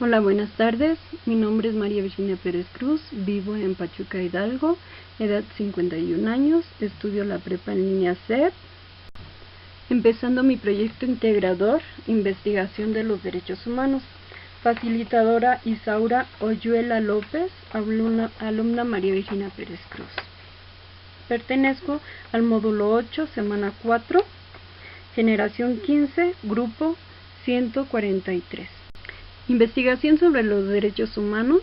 Hola, buenas tardes. Mi nombre es María Virginia Pérez Cruz, vivo en Pachuca, Hidalgo, edad 51 años, estudio la prepa en línea CEP, empezando mi proyecto integrador, investigación de los derechos humanos. Facilitadora Isaura Oyuela López, alumna María Virginia Pérez Cruz. Pertenezco al módulo 8, semana 4, generación 15, grupo 143. Investigación sobre los derechos humanos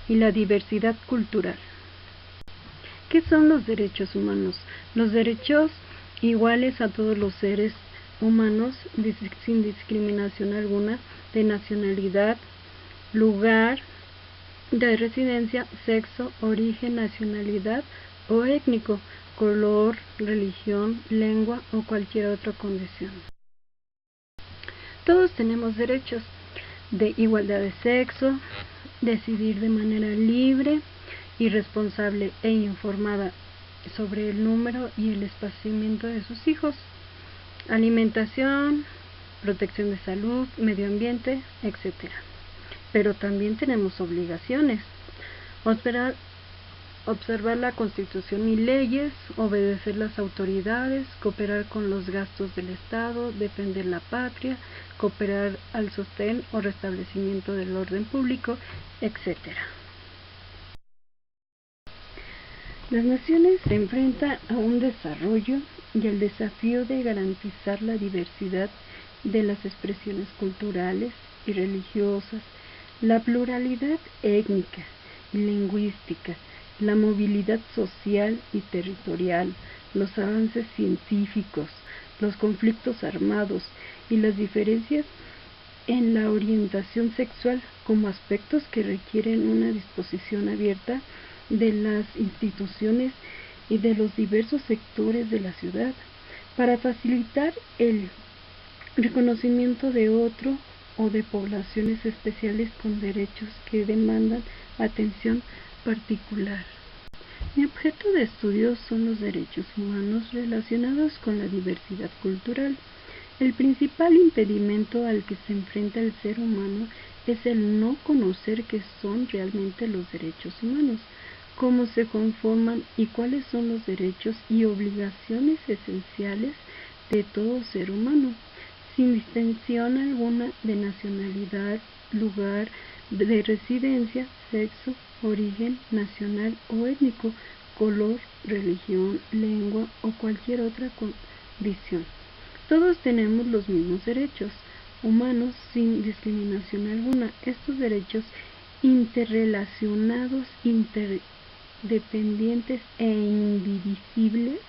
y la diversidad cultural. ¿Qué son los derechos humanos? Los derechos iguales a todos los seres humanos, sin discriminación alguna, de nacionalidad, lugar de residencia, sexo, origen, nacionalidad o étnico, color, religión, lengua o cualquier otra condición. Todos tenemos derechos de igualdad de sexo, decidir de manera libre y responsable e informada sobre el número y el esparcimiento de sus hijos, alimentación, protección de salud, medio ambiente, etc. Pero también tenemos obligaciones: observar la Constitución y leyes, obedecer las autoridades, cooperar con los gastos del Estado, defender la patria, cooperar al sostén o restablecimiento del orden público, etc. Las naciones se enfrentan a un desarrollo y al desafío de garantizar la diversidad de las expresiones culturales y religiosas, la pluralidad étnica y lingüística, la movilidad social y territorial, los avances científicos, los conflictos armados y las diferencias en la orientación sexual como aspectos que requieren una disposición abierta de las instituciones y de los diversos sectores de la ciudad para facilitar el reconocimiento de otro o de poblaciones especiales con derechos que demandan atención particular. Mi objeto de estudio son los derechos humanos relacionados con la diversidad cultural. El principal impedimento al que se enfrenta el ser humano es el no conocer qué son realmente los derechos humanos, cómo se conforman y cuáles son los derechos y obligaciones esenciales de todo ser humano, sin distinción alguna de nacionalidad, lugar de residencia, sexo, origen nacional o étnico, color, religión, lengua o cualquier otra condición. Todos tenemos los mismos derechos humanos sin discriminación alguna. Estos derechos interrelacionados, interdependientes e indivisibles.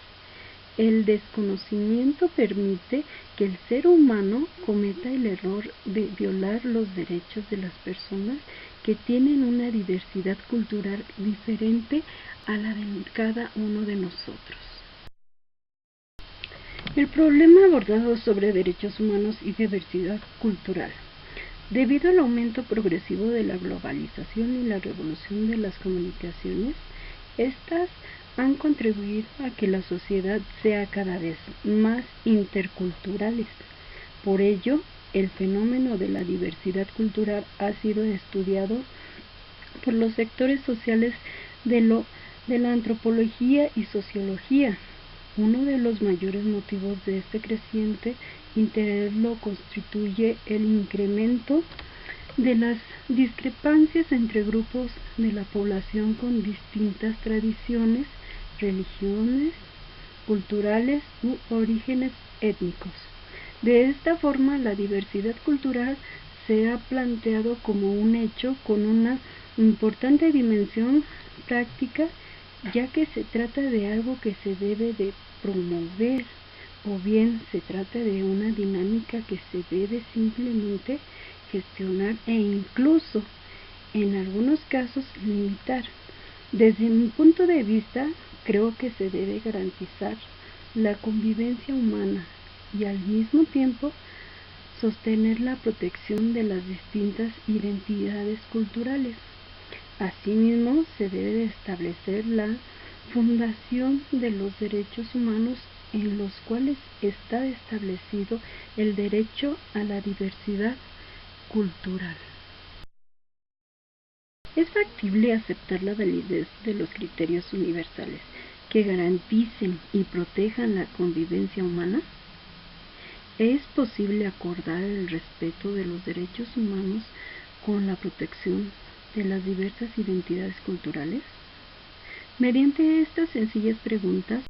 El desconocimiento permite que el ser humano cometa el error de violar los derechos de las personas que tienen una diversidad cultural diferente a la de cada uno de nosotros. El problema abordado sobre derechos humanos y diversidad cultural. Debido al aumento progresivo de la globalización y la revolución de las comunicaciones, estas han contribuido a que la sociedad sea cada vez más intercultural. Por ello, el fenómeno de la diversidad cultural ha sido estudiado por los sectores sociales de la antropología y sociología. Uno de los mayores motivos de este creciente interés lo constituye el incremento de las discrepancias entre grupos de la población con distintas tradiciones, religiones, culturales u orígenes étnicos. De esta forma, la diversidad cultural se ha planteado como un hecho con una importante dimensión práctica, ya que se trata de algo que se debe de promover, o bien se trata de una dinámica que se debe simplemente gestionar e incluso, en algunos casos, limitar. Desde mi punto de vista, creo que se debe garantizar la convivencia humana y al mismo tiempo sostener la protección de las distintas identidades culturales. Asimismo, se debe de establecer la fundación de los derechos humanos en los cuales está establecido el derecho a la diversidad cultural. ¿Es factible aceptar la validez de los criterios universales que garanticen y protejan la convivencia humana? ¿Es posible acordar el respeto de los derechos humanos con la protección de las diversas identidades culturales? Mediante estas sencillas preguntas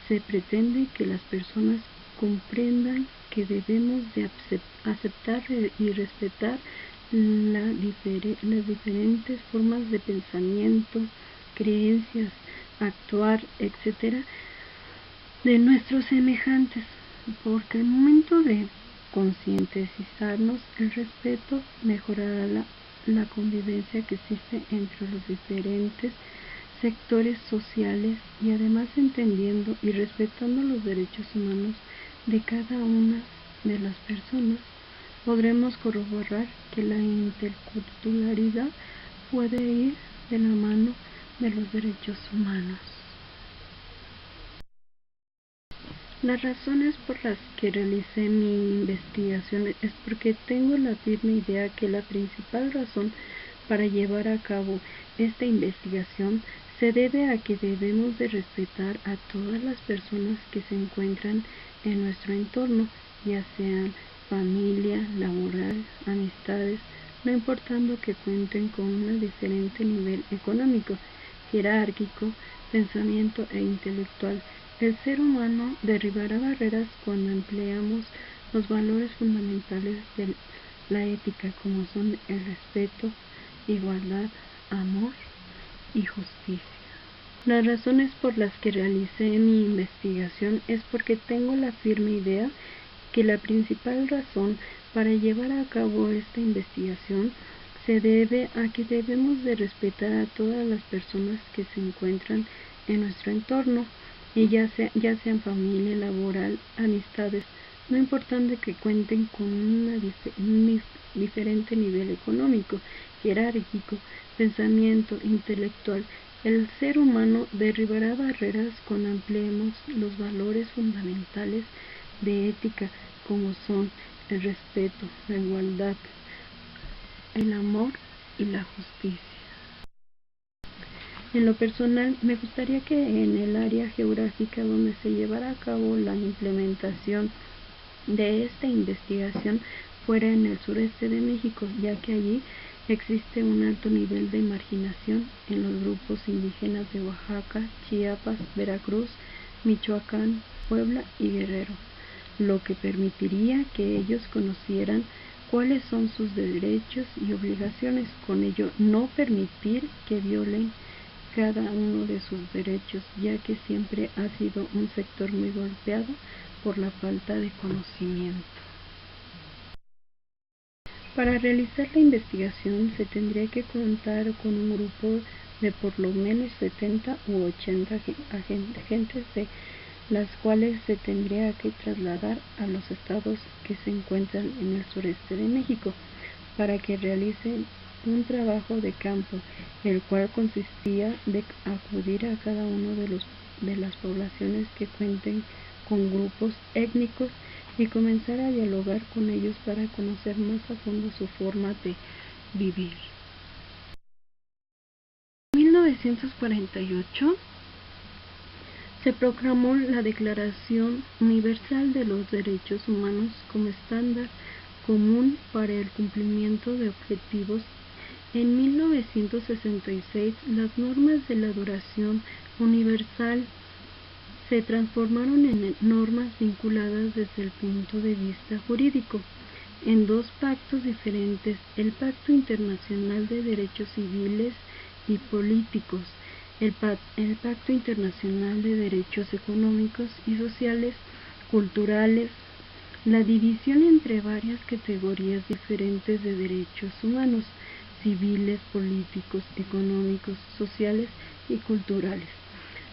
se pretende que las personas comprendan que debemos de aceptar y respetar las diferentes formas de pensamiento, creencias, actuar, etc. de nuestros semejantes, porque al momento de concientizarnos, el respeto mejorará la convivencia que existe entre los diferentes sectores sociales y además entendiendo y respetando los derechos humanos de cada una de las personas, podremos corroborar que la interculturalidad puede ir de la mano de los derechos humanos. Las razones por las que realicé mi investigación es porque tengo la firme idea que la principal razón para llevar a cabo esta investigación se debe a que debemos de respetar a todas las personas que se encuentran en nuestro entorno, ya sean familia, laboral, amistades, no importando que cuenten con un diferente nivel económico, jerárquico, pensamiento e intelectual. El ser humano derribará barreras cuando empleamos los valores fundamentales de la ética, como son el respeto, igualdad, amor y justicia. Las razones por las que realicé mi investigación es porque tengo la firme idea que la principal razón para llevar a cabo esta investigación se debe a que debemos de respetar a todas las personas que se encuentran en nuestro entorno, y ya sean familia, laboral, amistades, no importando que cuenten con un diferente nivel económico, jerárquico, pensamiento, intelectual. El ser humano derribará barreras cuando empleemos los valores fundamentales de ética, como son el respeto, la igualdad, el amor y la justicia. En lo personal, me gustaría que en el área geográfica donde se llevara a cabo la implementación de esta investigación fuera en el sureste de México, ya que allí existe un alto nivel de marginación en los grupos indígenas de Oaxaca, Chiapas, Veracruz, Michoacán, Puebla y Guerrero, lo que permitiría que ellos conocieran cuáles son sus derechos y obligaciones, con ello no permitir que violen cada uno de sus derechos, ya que siempre ha sido un sector muy golpeado por la falta de conocimiento. Para realizar la investigación se tendría que contar con un grupo de por lo menos 70 u 80 agentes, de las cuales se tendría que trasladar a los estados que se encuentran en el sureste de México para que realicen un trabajo de campo, el cual consistía de acudir a cada uno de las poblaciones que cuenten con grupos étnicos y comenzar a dialogar con ellos para conocer más a fondo su forma de vivir. En 1948 se proclamó la Declaración Universal de los Derechos Humanos como estándar común para el cumplimiento de objetivos. En 1966, las normas de la duración universal se transformaron en normas vinculadas desde el punto de vista jurídico en dos pactos diferentes: el Pacto Internacional de Derechos Civiles y Políticos, el Pacto Internacional de Derechos Económicos y Sociales, Culturales, la división entre varias categorías diferentes de derechos humanos, civiles, políticos, económicos, sociales y culturales.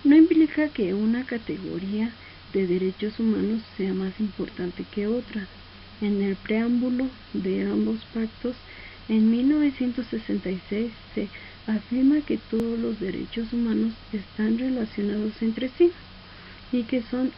No implica que una categoría de derechos humanos sea más importante que otra. En el preámbulo de ambos pactos, en 1966, se afirma que todos los derechos humanos están relacionados entre sí y que son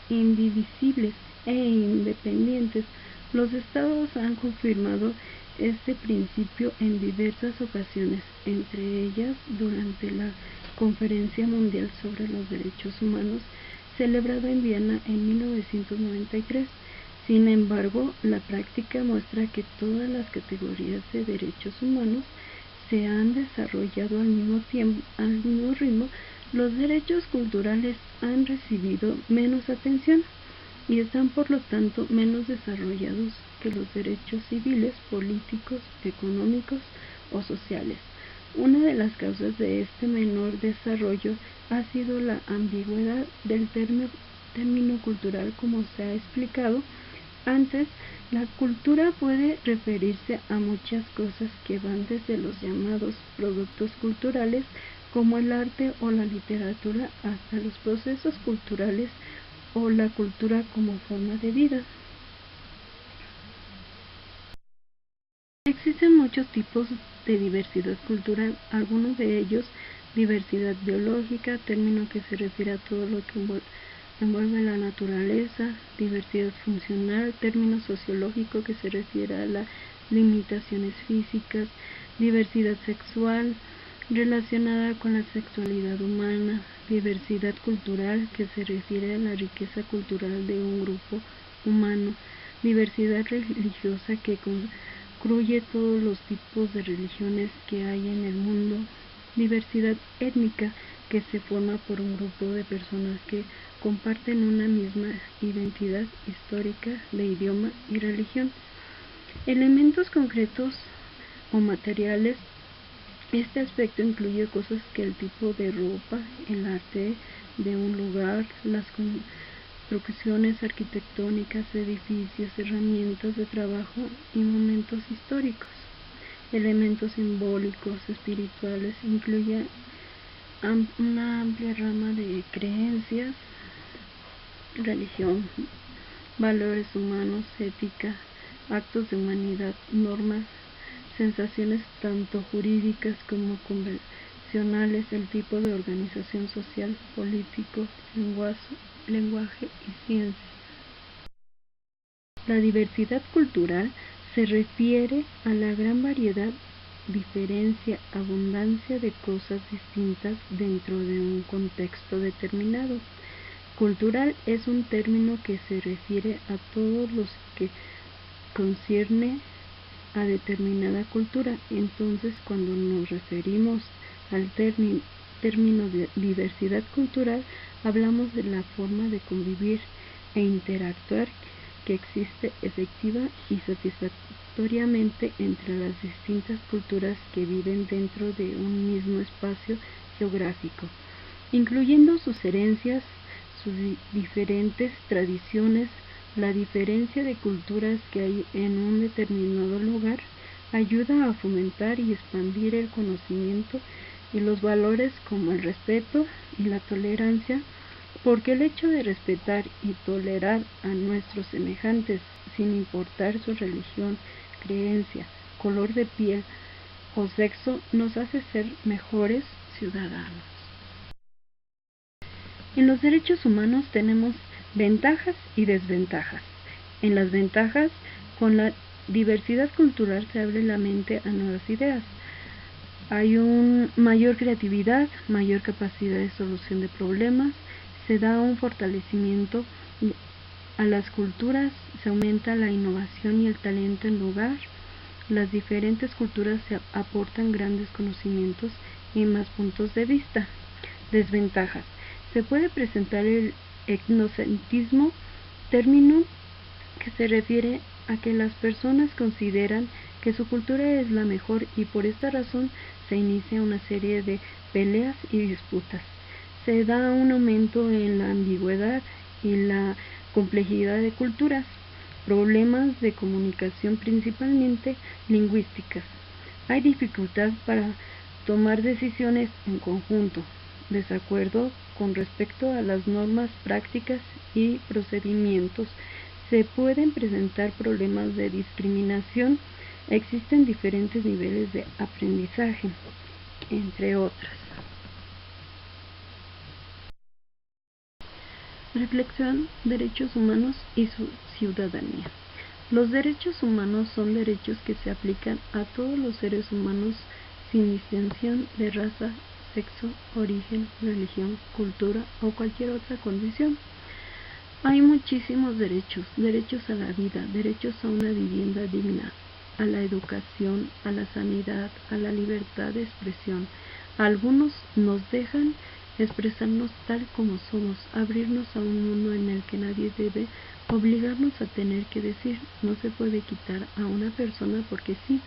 indivisibles e independientes. Los estados han confirmado este principio en diversas ocasiones, entre ellas durante la Conferencia Mundial sobre los Derechos Humanos, celebrada en Viena en 1993. Sin embargo, la práctica muestra que todas las categorías de derechos humanos se han desarrollado al mismo ritmo. Los derechos culturales han recibido menos atención y están por lo tanto menos desarrollados que los derechos civiles, políticos, económicos o sociales. Una de las causas de este menor desarrollo ha sido la ambigüedad del término cultural, como se ha explicado antes. La cultura puede referirse a muchas cosas que van desde los llamados productos culturales, como el arte o la literatura, hasta los procesos culturales o la cultura como forma de vida. Existen muchos tipos de diversidad cultural, algunos de ellos diversidad biológica, término que se refiere a todo lo que envuelve la naturaleza; diversidad funcional, término sociológico que se refiere a las limitaciones físicas; diversidad sexual, relacionada con la sexualidad humana; diversidad cultural, que se refiere a la riqueza cultural de un grupo humano; diversidad religiosa, que incluye todos los tipos de religiones que hay en el mundo; diversidad étnica, que se forma por un grupo de personas que comparten una misma identidad histórica de idioma y religión. Elementos concretos o materiales. Este aspecto incluye cosas que el tipo de ropa, el arte de un lugar, las construcciones arquitectónicas, edificios, herramientas de trabajo y momentos históricos. Elementos simbólicos, espirituales, incluye una amplia rama de creencias, religión, valores humanos, ética, actos de humanidad, normas, sensaciones tanto jurídicas como convencionales, el tipo de organización social, político, lenguaje y ciencia. La diversidad cultural se refiere a la gran variedad, diferencia, abundancia de cosas distintas dentro de un contexto determinado. Cultural es un término que se refiere a todos los que concierne a determinada cultura. Entonces, cuando nos referimos al término de diversidad cultural, hablamos de la forma de convivir e interactuar que existe efectiva y satisfactoriamente entre las distintas culturas que viven dentro de un mismo espacio geográfico, incluyendo sus herencias, sus diferentes tradiciones. La diferencia de culturas que hay en un determinado lugar ayuda a fomentar y expandir el conocimiento y los valores como el respeto y la tolerancia, porque el hecho de respetar y tolerar a nuestros semejantes, sin importar su religión, creencia, color de piel o sexo, nos hace ser mejores ciudadanos. En los derechos humanos tenemos ventajas y desventajas. En las ventajas, con la diversidad cultural se abre la mente a nuevas ideas. Hay mayor creatividad, mayor capacidad de solución de problemas, se da un fortalecimiento a las culturas, se aumenta la innovación y el talento en lugar. Las diferentes culturas se aportan grandes conocimientos y más puntos de vista. Desventajas. Se puede presentar el etnocentrismo, término que se refiere a que las personas consideran que su cultura es la mejor y por esta razón se inicia una serie de peleas y disputas. Se da un aumento en la ambigüedad y la complejidad de culturas, problemas de comunicación principalmente lingüísticas. Hay dificultad para tomar decisiones en conjunto, desacuerdo con respecto a las normas, prácticas y procedimientos. Se pueden presentar problemas de discriminación, existen diferentes niveles de aprendizaje, entre otras. Reflexión: derechos humanos y su ciudadanía. Los derechos humanos son derechos que se aplican a todos los seres humanos sin distinción de raza, sexo, origen, religión, cultura o cualquier otra condición. Hay muchísimos derechos: derechos a la vida, derechos a una vivienda digna, a la educación, a la sanidad, a la libertad de expresión. Algunos nos dejan expresarnos tal como somos, abrirnos a un mundo en el que nadie debe obligarnos a tener que decir. No se puede quitar a una persona porque sí.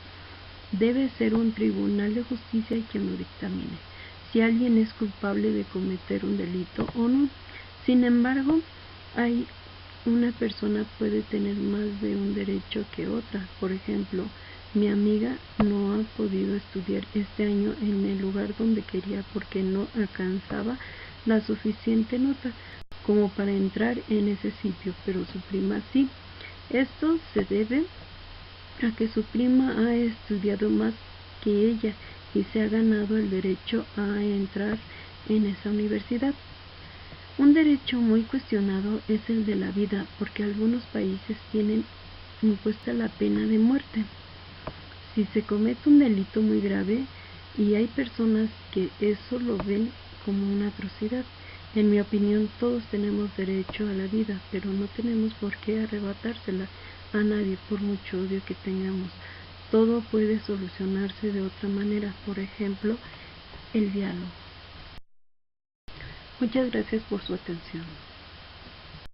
Debe ser un tribunal de justicia quien lo dictamine, si alguien es culpable de cometer un delito o no. Sin embargo, una persona puede tener más de un derecho que otra. Por ejemplo, mi amiga no ha podido estudiar este año en el lugar donde quería porque no alcanzaba la suficiente nota como para entrar en ese sitio, pero su prima sí. Esto se debe a que su prima ha estudiado más que ella y se ha ganado el derecho a entrar en esa universidad. Un derecho muy cuestionado es el de la vida, porque algunos países tienen impuesta la pena de muerte si se comete un delito muy grave, y hay personas que eso lo ven como una atrocidad. En mi opinión, todos tenemos derecho a la vida, pero no tenemos por qué arrebatársela a nadie por mucho odio que tengamos. Todo puede solucionarse de otra manera, por ejemplo, el diálogo. Muchas gracias por su atención.